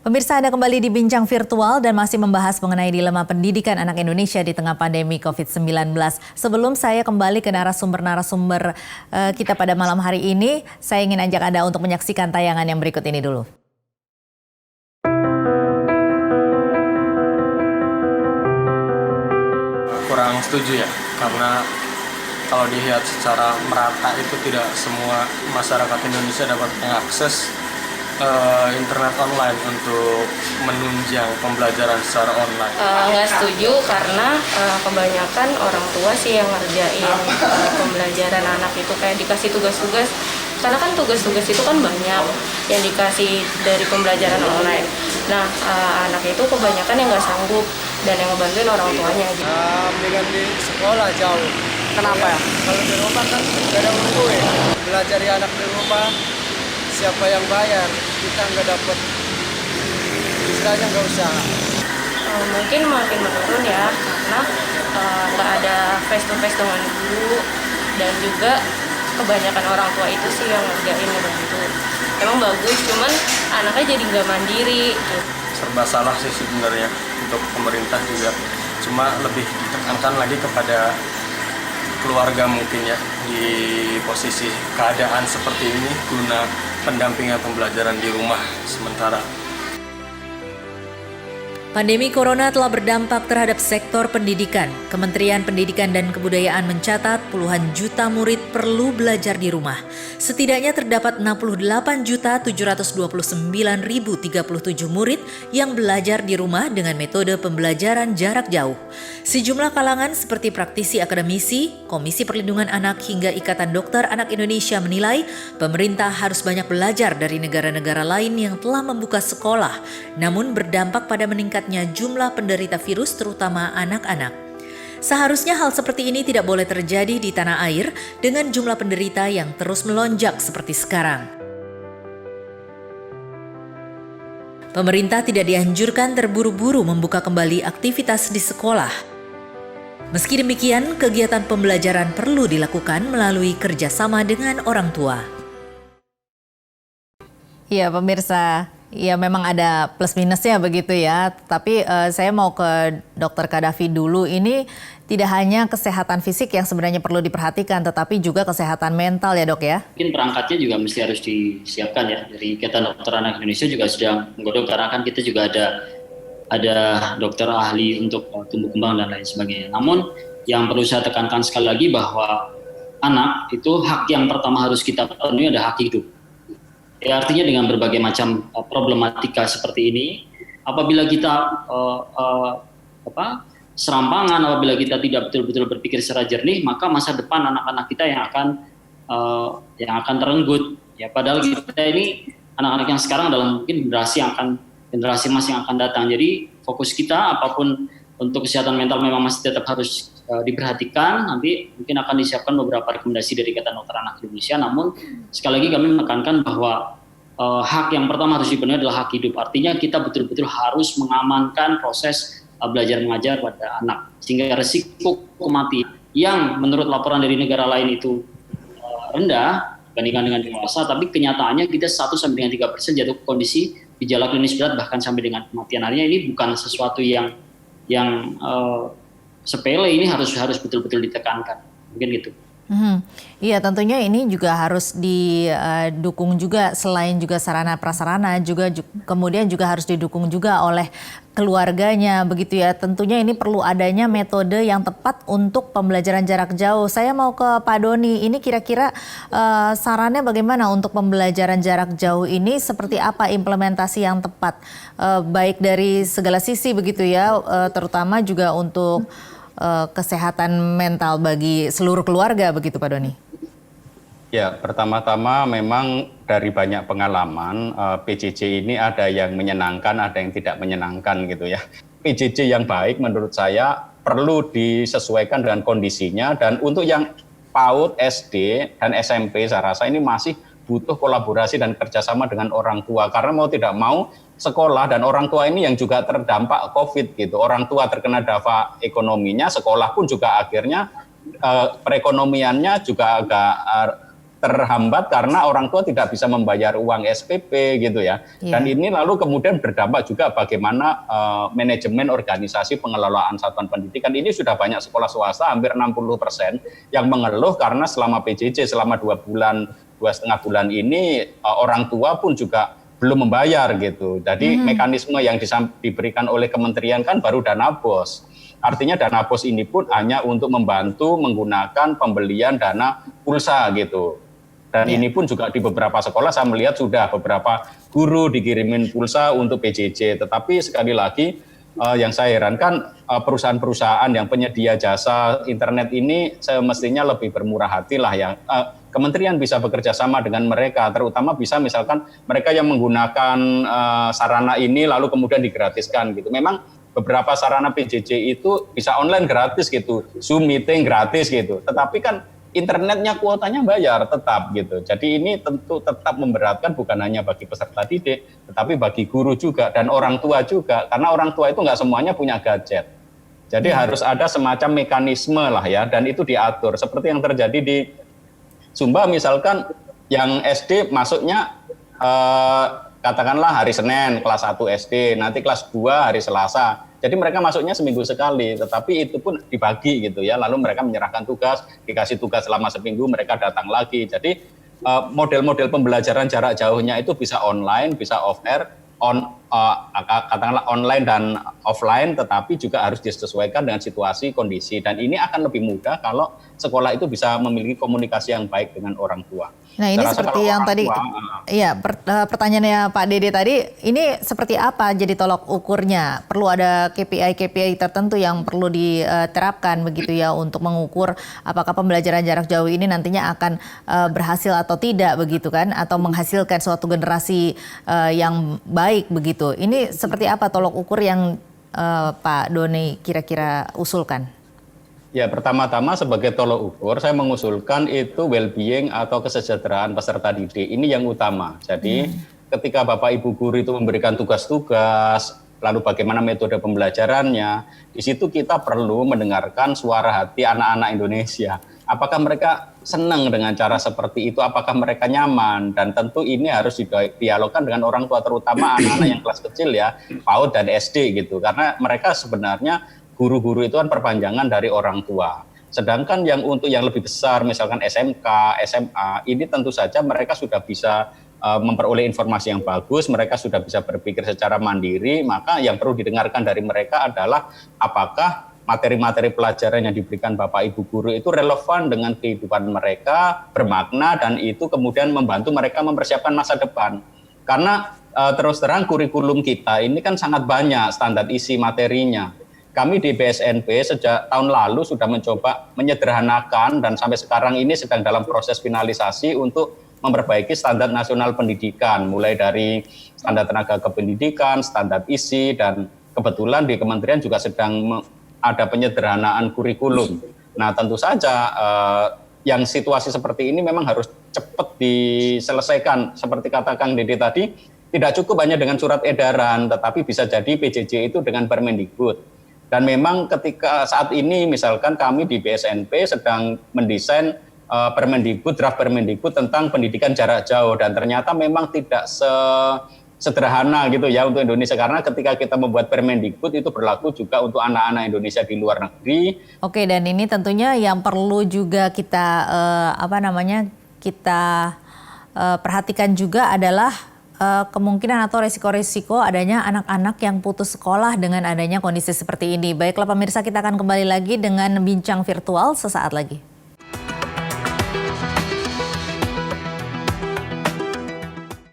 Pemirsa, Anda kembali di Bincang Virtual dan masih membahas mengenai dilema pendidikan anak Indonesia di tengah pandemi COVID-19. Sebelum saya kembali ke narasumber-narasumber kita pada malam hari ini, saya ingin ajak Anda untuk menyaksikan tayangan yang berikut ini dulu. Kurang setuju ya, karena kalau dilihat secara merata itu tidak semua masyarakat Indonesia dapat mengakses internet online untuk menunjang pembelajaran secara online. Nggak setuju karena kebanyakan orang tua sih yang ngerjain pembelajaran anak itu, kayak dikasih tugas-tugas. Karena kan tugas-tugas itu kan banyak yang dikasih dari pembelajaran online. Nah, anak itu kebanyakan yang nggak sanggup dan yang ngebantuin orang tuanya. Dengan di sekolah jauh. Kenapa ya? Kalau di rumah kan gak ada guru ya. Belajar anak di rumah, siapa yang bayar? Kita nggak dapat, istilahnya nggak usah. Mungkin makin menurun ya, karena nggak ada face to face dengan guru, dan juga kebanyakan orang tua itu sih yang ngerjain ngebantu. Emang bagus, cuman anaknya jadi nggak mandiri. Serba salah sih sebenarnya untuk pemerintah juga. Cuma lebih ditekankan lagi kepada keluarga mungkin ya, di posisi keadaan seperti ini guna pendampingan pembelajaran di rumah sementara. Pandemi Corona telah berdampak terhadap sektor pendidikan. Kementerian Pendidikan dan Kebudayaan mencatat puluhan juta murid perlu belajar di rumah. Setidaknya terdapat 68.729.037 murid yang belajar di rumah dengan metode pembelajaran jarak jauh. Sejumlah kalangan seperti praktisi akademisi, Komisi Perlindungan Anak hingga Ikatan Dokter Anak Indonesia menilai pemerintah harus banyak belajar dari negara-negara lain yang telah membuka sekolah, namun berdampak pada meningkatnya jumlah penderita virus terutama anak-anak. Seharusnya hal seperti ini tidak boleh terjadi di tanah air dengan jumlah penderita yang terus melonjak seperti sekarang. Pemerintah tidak dianjurkan terburu-buru membuka kembali aktivitas di sekolah. Meski demikian, kegiatan pembelajaran perlu dilakukan melalui kerjasama dengan orang tua. Iya, pemirsa. Ya memang ada plus minusnya begitu ya, tapi saya mau ke Dr. Kadafi dulu. Ini tidak hanya kesehatan fisik yang sebenarnya perlu diperhatikan, tetapi juga kesehatan mental ya dok ya? Mungkin perangkatnya juga mesti harus disiapkan ya. Dari Ikatan Dokter Anak Indonesia juga sedang menggodok, karena kan kita juga ada dokter ahli untuk tumbuh kembang dan lain sebagainya. Namun yang perlu saya tekankan sekali lagi bahwa anak itu hak yang pertama harus kita penuhi adalah hak hidup. Ya, artinya dengan berbagai macam problematika seperti ini, apabila kita serampangan, apabila kita tidak betul-betul berpikir secara jernih, maka masa depan anak-anak kita yang akan terenggut. Ya, padahal kita ini anak-anak yang sekarang adalah mungkin generasi emas yang akan datang. Jadi fokus kita apapun untuk kesehatan mental memang masih tetap harus diperhatikan. Nanti mungkin akan disiapkan beberapa rekomendasi dari Ikatan Dokter Anak Indonesia. Namun sekali lagi kami menekankan bahwa hak yang pertama harus dipenuhi adalah hak hidup. Artinya kita betul-betul harus mengamankan proses belajar mengajar pada anak, sehingga risiko kematian yang menurut laporan dari negara lain itu rendah dibandingkan dengan dewasa, tapi kenyataannya kita 1-3% jatuh ke kondisi gejala klinis berat bahkan sampai dengan kematian. Artinya ini bukan sesuatu yang sepele, ini harus betul-betul ditekankan. Mungkin gitu. Iya, tentunya ini juga harus didukung juga, selain juga sarana prasarana juga kemudian juga harus didukung juga oleh keluarganya begitu ya. Tentunya ini perlu adanya metode yang tepat untuk pembelajaran jarak jauh. Saya mau ke Pak Doni, ini kira-kira sarannya bagaimana untuk pembelajaran jarak jauh ini, seperti apa implementasi yang tepat baik dari segala sisi begitu ya, terutama juga untuk kesehatan mental bagi seluruh keluarga begitu Pak Doni? Ya, pertama-tama memang dari banyak pengalaman PJJ ini ada yang menyenangkan, ada yang tidak menyenangkan gitu ya. PJJ yang baik menurut saya perlu disesuaikan dengan kondisinya, dan untuk yang PAUD, SD, dan SMP saya rasa ini masih butuh kolaborasi dan kerjasama dengan orang tua, karena mau tidak mau sekolah dan orang tua ini yang juga terdampak COVID gitu. Orang tua terkena dampak ekonominya, sekolah pun juga akhirnya perekonomiannya juga agak terhambat karena orang tua tidak bisa membayar uang SPP gitu ya. Dan ini lalu kemudian berdampak juga bagaimana manajemen organisasi pengelolaan satuan pendidikan. Ini sudah banyak sekolah swasta, hampir 60% yang mengeluh karena selama PJJ selama 2,5 bulan ini orang tua pun juga belum membayar gitu. Jadi mekanisme yang diberikan oleh kementerian kan baru dana BOS. Artinya dana BOS ini pun hanya untuk membantu menggunakan pembelian dana pulsa gitu. Dan ini pun juga di beberapa sekolah saya melihat sudah beberapa guru dikirimin pulsa untuk PJJ. Tetapi sekali lagi yang saya herankan perusahaan-perusahaan yang penyedia jasa internet ini semestinya lebih bermurah hati lah ya. Kementerian bisa bekerja sama dengan mereka, terutama bisa misalkan mereka yang menggunakan sarana ini lalu kemudian digratiskan gitu. Memang beberapa sarana PJJ itu bisa online gratis gitu, Zoom meeting gratis gitu. Tetapi kan internetnya kuotanya bayar tetap gitu. Jadi ini tentu tetap memberatkan bukan hanya bagi peserta didik, tetapi bagi guru juga dan orang tua juga. Karena orang tua itu nggak semuanya punya gadget. Jadi harus ada semacam mekanisme lah ya, dan itu diatur. Seperti yang terjadi di Sumba misalkan yang SD masuknya katakanlah hari Senin kelas 1 SD, nanti kelas 2 hari Selasa. Jadi mereka masuknya seminggu sekali, tetapi itu pun dibagi gitu ya. Lalu mereka menyerahkan tugas, dikasih tugas selama seminggu, mereka datang lagi. Jadi model-model pembelajaran jarak jauhnya itu bisa online, bisa off-air, katakanlah online dan offline, tetapi juga harus disesuaikan dengan situasi, kondisi. Dan ini akan lebih mudah kalau sekolah itu bisa memiliki komunikasi yang baik dengan orang tua. Nah ini seperti yang tadi, ya pertanyaannya Pak Dede tadi, ini seperti apa jadi tolok ukurnya? Perlu ada KPI tertentu yang perlu diterapkan begitu ya untuk mengukur apakah pembelajaran jarak jauh ini nantinya akan berhasil atau tidak begitu kan? Atau menghasilkan suatu generasi yang baik begitu. Ini seperti apa tolok ukur yang Pak Doni kira-kira usulkan? Ya, pertama-tama sebagai tolok ukur, saya mengusulkan itu well-being atau kesejahteraan peserta didik. Ini yang utama. Jadi ketika Bapak Ibu guru itu memberikan tugas-tugas, lalu bagaimana metode pembelajarannya, di situ kita perlu mendengarkan suara hati anak-anak Indonesia. Apakah mereka senang dengan cara seperti itu? Apakah mereka nyaman? Dan tentu ini harus didialogkan dengan orang tua, terutama anak-anak yang kelas kecil ya, PAUD dan SD gitu. Karena mereka sebenarnya guru-guru itu kan perpanjangan dari orang tua. Sedangkan yang untuk yang lebih besar, misalkan SMK, SMA, ini tentu saja mereka sudah bisa memperoleh informasi yang bagus, mereka sudah bisa berpikir secara mandiri, maka yang perlu didengarkan dari mereka adalah apakah materi-materi pelajaran yang diberikan Bapak Ibu guru itu relevan dengan kehidupan mereka, bermakna, dan itu kemudian membantu mereka mempersiapkan masa depan. Karena terus terang kurikulum kita ini kan sangat banyak standar isi materinya. Kami di BSNP sejak tahun lalu sudah mencoba menyederhanakan dan sampai sekarang ini sedang dalam proses finalisasi untuk memperbaiki standar nasional pendidikan, mulai dari standar tenaga kependidikan, standar isi, dan kebetulan di kementerian juga sedang ada penyederhanaan kurikulum. Nah tentu saja yang situasi seperti ini memang harus cepat diselesaikan. Seperti kata Kang Dede tadi, tidak cukup hanya dengan surat edaran, tetapi bisa jadi PJJ itu dengan Permendikbud. Dan memang ketika saat ini misalkan kami di BSNP sedang mendesain draft Permendikbud tentang pendidikan jarak jauh, dan ternyata memang tidak sederhana gitu ya untuk Indonesia, karena ketika kita membuat Permendikbud itu berlaku juga untuk anak-anak Indonesia di luar negeri. Oke, dan ini tentunya yang perlu juga kita perhatikan juga adalah kemungkinan atau resiko-resiko adanya anak-anak yang putus sekolah dengan adanya kondisi seperti ini. Baiklah pemirsa, kita akan kembali lagi dengan bincang virtual sesaat lagi.